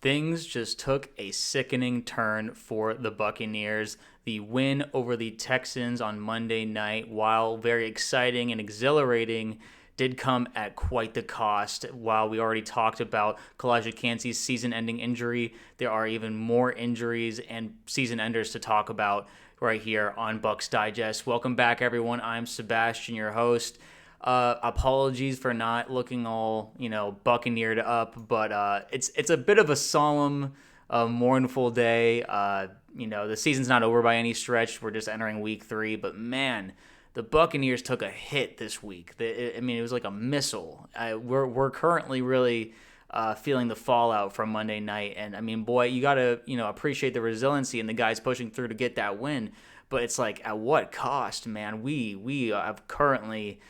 Things just took a sickening turn for the Buccaneers. The win over the Texans on Monday night, while very exciting and exhilarating, did come at quite the cost. While we already talked about Kalijah Kancey's season-ending injury, there are even more injuries and season enders to talk about right here on Bucs Digest. Welcome back, everyone. I'm Sebastian, your host. Apologies for not looking all, buccaneered up, but it's a bit of a solemn, mournful day. The season's not over by any stretch. We're just entering week 3, but man, the Buccaneers took a hit this week. It was like a missile. We're currently really feeling the fallout from Monday night, and boy, you gotta appreciate the resiliency and the guys pushing through to get that win. But it's like, at what cost, man? We have currently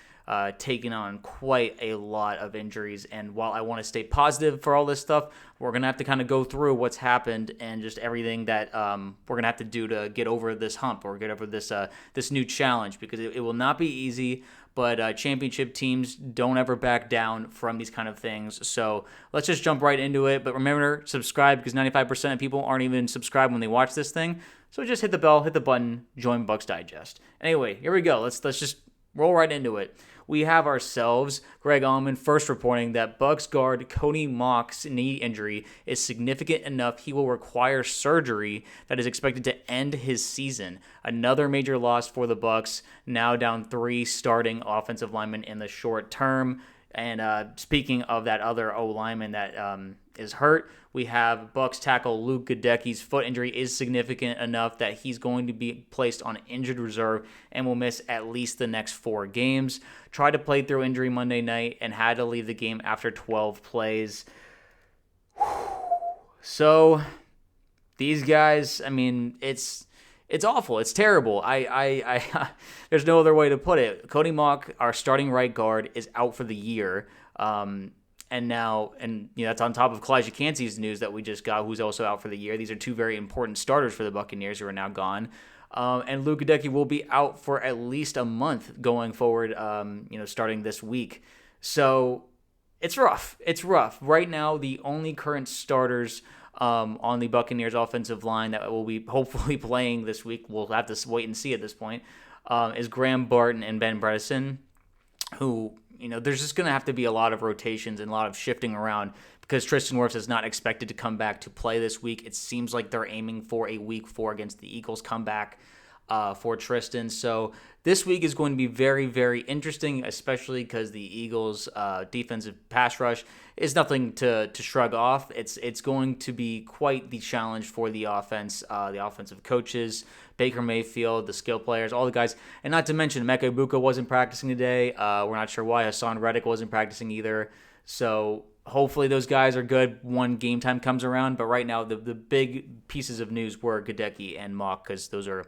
taking on quite a lot of injuries. And while I want to stay positive for all this stuff, we're going to have to kind of go through what's happened and just everything that we're going to have to do to get over this hump or get over this new challenge, because it will not be easy. But championship teams don't ever back down from these kind of things. So let's just jump right into it. But remember, subscribe, because 95% of people aren't even subscribed when they watch this thing. So just hit the bell, hit the button, join Bucs Digest. Anyway, here we go. Let's just roll right into it. We have ourselves Greg Allman first reporting that Bucs guard Cody Mauch's knee injury is significant enough he will require surgery that is expected to end his season. Another major loss for the Bucs, now down 3 starting offensive linemen in the short term. And speaking of that other O-lineman that is hurt, we have Bucs tackle Mauch and Goedeke's foot injury is significant enough that he's going to be placed on injured reserve and will miss at least the next 4 games. Tried to play through injury Monday night and had to leave the game after 12 plays. So these guys, it's awful. It's terrible. I there's no other way to put it. Cody Mauch, our starting right guard, is out for the year. And that's on top of Kalijah Kancey's news that we just got, who's also out for the year. These are 2 very important starters for the Buccaneers who are now gone. And Mauch and Goedeke will be out for at least a month going forward, starting this week. So it's rough. It's rough. Right now, the only current starters on the Buccaneers offensive line that will be hopefully playing this week, we'll have to wait and see at this point, is Graham Barton and Ben Bredesen, who, there's just going to have to be a lot of rotations and a lot of shifting around because Tristan Wirfs is not expected to come back to play this week. It seems like they're aiming for a week 4 against the Eagles comeback for Tristan. So this week is going to be very, very interesting, especially because the Eagles' defensive pass rush is nothing to shrug off. It's going to be quite the challenge for the offense, the offensive coaches, Baker Mayfield, the skill players, all the guys. And not to mention, Mauch and Goedeke wasn't practicing today. We're not sure why. Hassan Reddick wasn't practicing either. So hopefully those guys are good when game time comes around. But right now, the big pieces of news were Goedeke and Mauch, because those were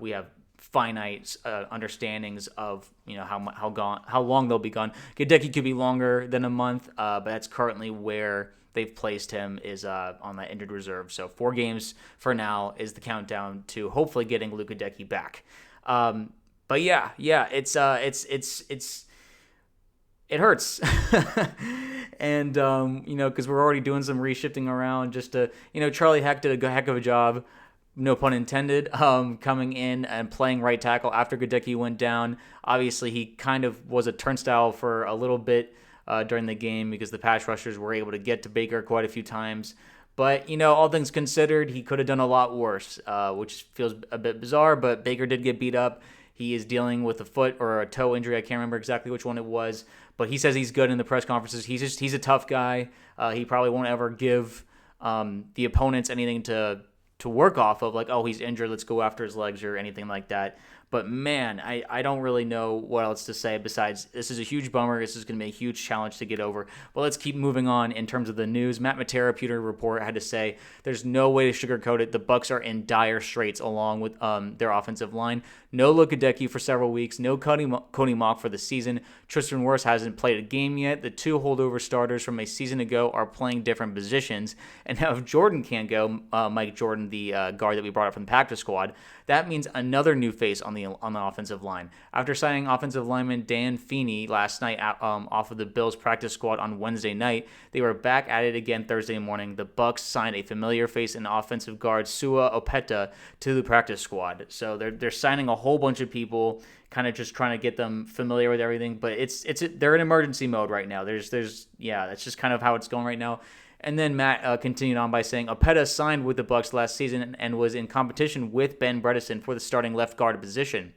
we have finite understandings of how long they'll be gone. Goedeke could be longer than a month, but that's currently where they've placed him, is on that injured reserve. So 4 games for now is the countdown to hopefully getting Mauch and Goedeke back. But yeah, it hurts. And because we're already doing some reshifting around just to, Charlie Heck did a heck of a job, no pun intended, coming in and playing right tackle after Goedeke went down. Obviously, he kind of was a turnstile for a little bit during the game because the pass rushers were able to get to Baker quite a few times. But, all things considered, he could have done a lot worse, which feels a bit bizarre, but Baker did get beat up. He is dealing with a foot or a toe injury. I can't remember exactly which one it was, but he says he's good in the press conferences. He's a tough guy. He probably won't ever give the opponents anything to work off of, like, oh, he's injured, let's go after his legs or anything like that. But man, I don't really know what else to say besides this is a huge bummer. This is going to be a huge challenge to get over. But let's keep moving on in terms of the news. Matt Matera, Pewter Report, had to say there's no way to sugarcoat it. The Bucs are in dire straits along with their offensive line. No Mauch and Goedeke for several weeks. No Cody Mauch for the season. Tristan Wirfs hasn't played a game yet. The 2 holdover starters from a season ago are playing different positions. And now if Jordan can't go, Mike Jordan, the guard that we brought up from the practice squad, that means another new face on the the offensive line. After signing offensive lineman Dan Feeney last night off of the Bills practice squad on Wednesday night, they were back at it again Thursday morning. The Bucs signed a familiar face in offensive guard Sua Opeta to the practice squad. So they're signing a whole bunch of people, kind of just trying to get them familiar with everything. But they're in emergency mode right now. That's just kind of how it's going right now. And then Matt continued on by saying Opeta signed with the Bucs last season and was in competition with Ben Bredeson for the starting left guard position.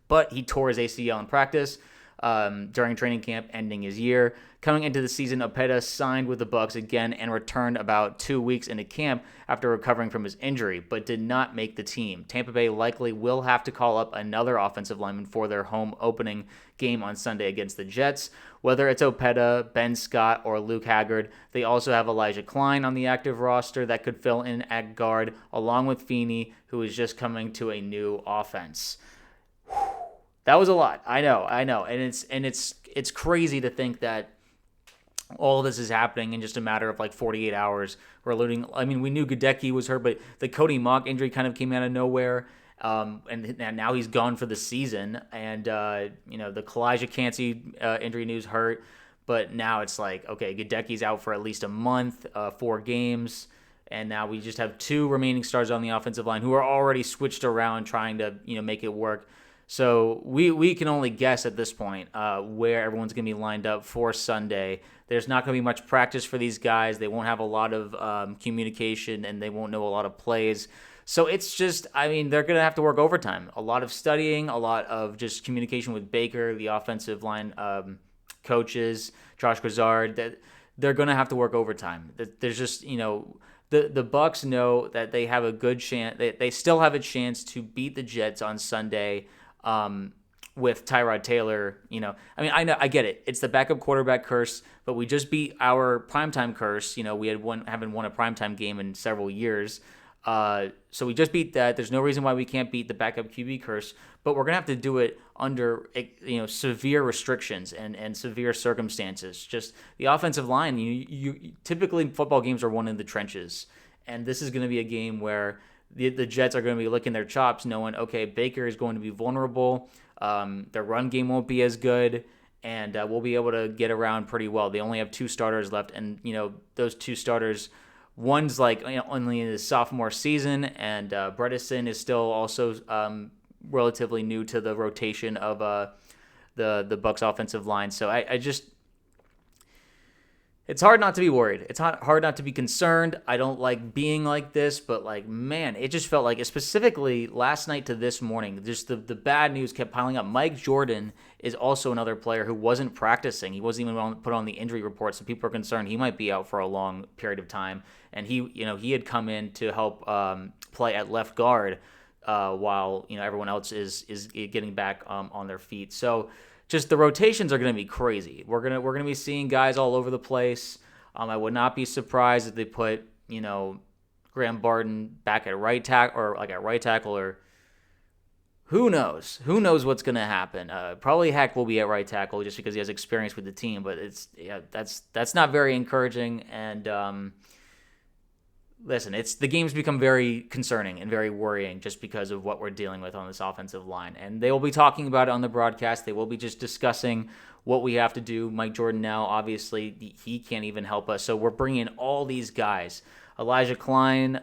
But he tore his ACL in practice during training camp, ending his year. Coming into the season, Opeta signed with the Bucs again and returned about 2 weeks into camp after recovering from his injury, but did not make the team. Tampa Bay likely will have to call up another offensive lineman for their home opening game on Sunday against the Jets. Whether it's Opeta, Ben Scott, or Luke Haggard, they also have Elijah Klein on the active roster that could fill in at guard, along with Feeney, who is just coming to a new offense. That was a lot. I know, and it's crazy to think that all of this is happening in just a matter of like 48 hours. We knew Goedeke was hurt, but the Cody Mauch injury kind of came out of nowhere. And now he's gone for the season. And, the Kalijah Cansey injury news hurt. But now it's like, okay, Goedeke's out for at least a month, 4 games. And now we just have 2 remaining stars on the offensive line who are already switched around trying to, make it work. So we can only guess at this point where everyone's going to be lined up for Sunday. There's not going to be much practice for these guys. They won't have a lot of communication, and they won't know a lot of plays. So it's just, they're going to have to work overtime. A lot of studying, a lot of just communication with Baker, the offensive line coaches, Josh Grizzard. That they're going to have to work overtime. There's just, the Bucs know that they have a good chance. They still have a chance to beat the Jets on Sunday. With Tyrod Taylor, I get it. It's the backup quarterback curse, but we just beat our primetime curse. We haven't won a primetime game in several years. So we just beat that. There's no reason why we can't beat the backup QB curse, but we're going to have to do it under, severe restrictions and severe circumstances. Just the offensive line, you typically football games are won in the trenches. And this is going to be a game where the Jets are going to be licking their chops knowing, okay, Baker is going to be vulnerable. Their run game won't be as good, and we'll be able to get around pretty well. They only have 2 starters left, and, those 2 starters, one's only in his sophomore season, and Bredeson is still also relatively new to the rotation of the Bucs offensive line. So I just... It's hard not to be worried. It's hard not to be concerned. I don't like being like this, but man, it just felt like, specifically last night to this morning, just the bad news kept piling up. Mike Jordan is also another player who wasn't practicing. He wasn't even put on the injury report, so people are concerned he might be out for a long period of time. And he had come in to help play at left guard while everyone else is getting back on their feet. So just the rotations are going to be crazy. We're gonna be seeing guys all over the place. I would not be surprised if they put Graham Barton back at right tackle or who knows what's going to happen. Probably Heck will be at right tackle just because he has experience with the team. But that's not very encouraging. And listen, the game's become very concerning and very worrying just because of what we're dealing with on this offensive line. And they will be talking about it on the broadcast. They will be just discussing what we have to do. Mike Jordan now, obviously, he can't even help us. So we're bringing in all these guys. Elijah Klein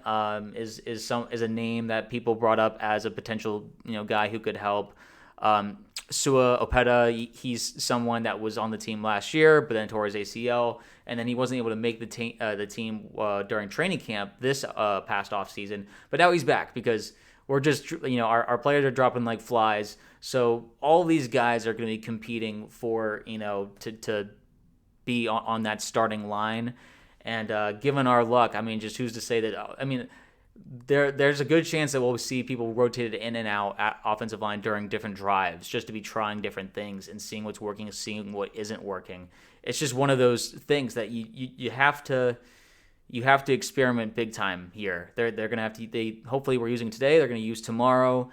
is a name that people brought up as a potential guy who could help. Sua Opeta, he's someone that was on the team last year, but then tore his ACL, and then he wasn't able to make the team during training camp this past off season. But now he's back because we're just our players are dropping like flies. So all these guys are going to be competing for to be on that starting line. And given our luck, just who's to say that? There's a good chance that we'll see people rotated in and out at offensive line during different drives just to be trying different things and seeing what's working and seeing what isn't working. It's just one of those things that you have to experiment big time here. They're going to have to. Hopefully we're using today. They're going to use tomorrow.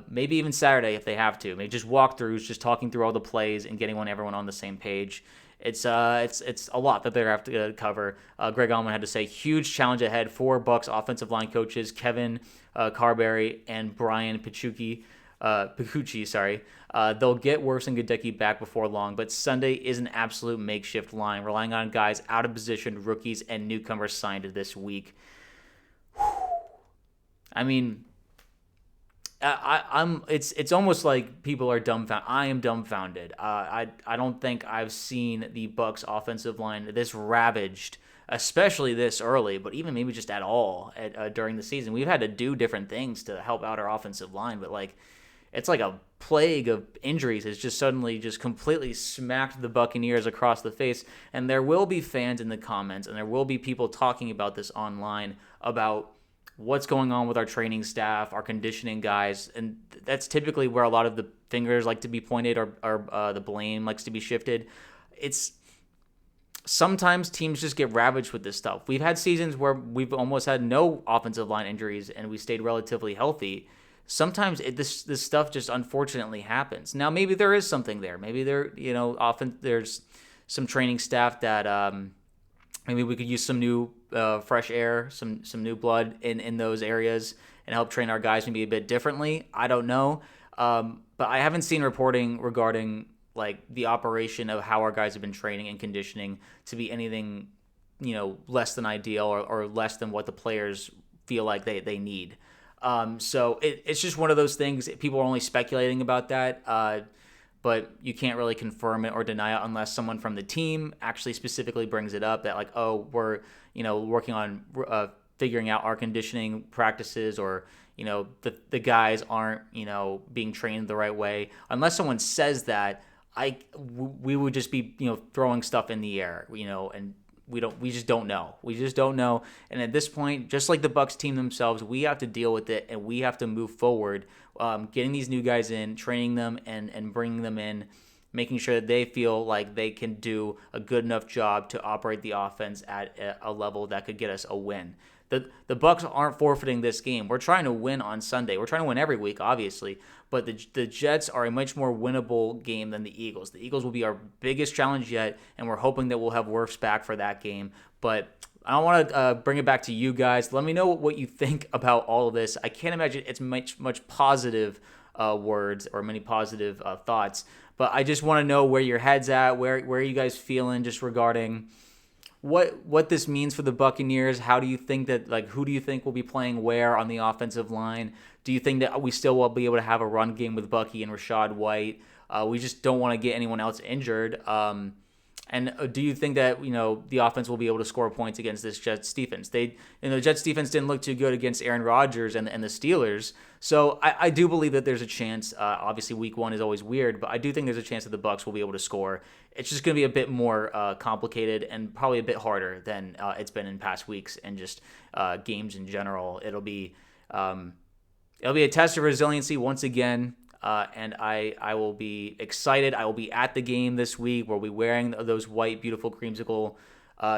Maybe even Saturday if they have to. Maybe just walkthroughs, just talking through all the plays and getting everyone on the same page. It's a lot that they have to cover. Greg Allman had to say, huge challenge ahead for Bucs offensive line coaches Kevin Carberry and Brian Pachuki. Pacucci, sorry. They'll get worse and Goedeke back before long, but Sunday is an absolute makeshift line, relying on guys out of position, rookies, and newcomers signed this week. I mean, I'm. It's almost like people are dumbfounded. I am dumbfounded. I don't think I've seen the Bucs offensive line this ravaged, especially this early, but even maybe just at all during the season. We've had to do different things to help out our offensive line, but like, it's like a plague of injuries has just suddenly just completely smacked the Buccaneers across the face. And there will be fans in the comments, and there will be people talking about this online about what's going on with our training staff, our conditioning guys, and that's typically where a lot of the fingers like to be pointed, or the blame likes to be shifted. It's sometimes teams just get ravaged with this stuff. We've had seasons where we've almost had no offensive line injuries and we stayed relatively healthy. Sometimes this stuff just unfortunately happens. Now maybe there is something there. Maybe often there's some training staff that maybe we could use some new fresh air, some new blood in those areas and help train our guys maybe a bit differently. I don't know. But I haven't seen reporting regarding like the operation of how our guys have been training and conditioning to be anything, less than ideal or less than what the players feel like they need. So it's just one of those things. People are only speculating about that. But you can't really confirm it or deny it unless someone from the team actually specifically brings it up that like, oh, we're, working on figuring out our conditioning practices, or, the guys aren't, being trained the right way. Unless someone says that, we would just be, throwing stuff in the air, and we just don't know. We just don't know. And at this point, just like the Bucs team themselves, we have to deal with it and we have to move forward, getting these new guys in, training them and bringing them in, making sure that they feel like they can do a good enough job to operate the offense at a level that could get us a win. The Bucs aren't forfeiting this game. We're trying to win on Sunday. We're trying to win every week, obviously, but the Jets are a much more winnable game than the Eagles. The Eagles will be our biggest challenge yet, and we're hoping that we'll have Wirfs back for that game. But I want to bring it back to you guys. Let me know what you think about all of this. I can't imagine it's much positive words or many positive thoughts, but I just want to know where your head's at, where are you guys feeling just regarding what this means for the Buccaneers. How do you think that, like, who do you think will be playing where on the offensive line? Do you think that we still will be able to have a run game with Bucky and Rachaad White? We just don't want to get anyone else injured. And do you think that, the offense will be able to score points against this Jets defense? The Jets defense didn't look too good against Aaron Rodgers and the Steelers. So I do believe that there's a chance. Obviously, week one is always weird, but I do think there's a chance that the Bucs will be able to score. It's just going to be a bit more complicated and probably a bit harder than it's been in past weeks and just games in general. It'll be a test of resiliency once again. And I will be excited. I will be at the game this week. We'll be wearing those white, beautiful creamsicle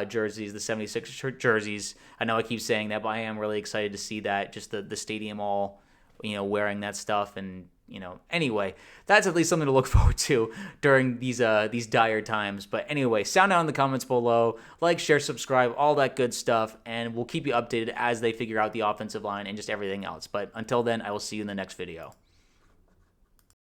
jerseys, the 76 jerseys. I know I keep saying that, but I am really excited to see that, just the stadium all, wearing that stuff. And, anyway, that's at least something to look forward to during these dire times. But anyway, sound out in the comments below. Like, share, subscribe, all that good stuff. And we'll keep you updated as they figure out the offensive line and just everything else. But until then, I will see you in the next video.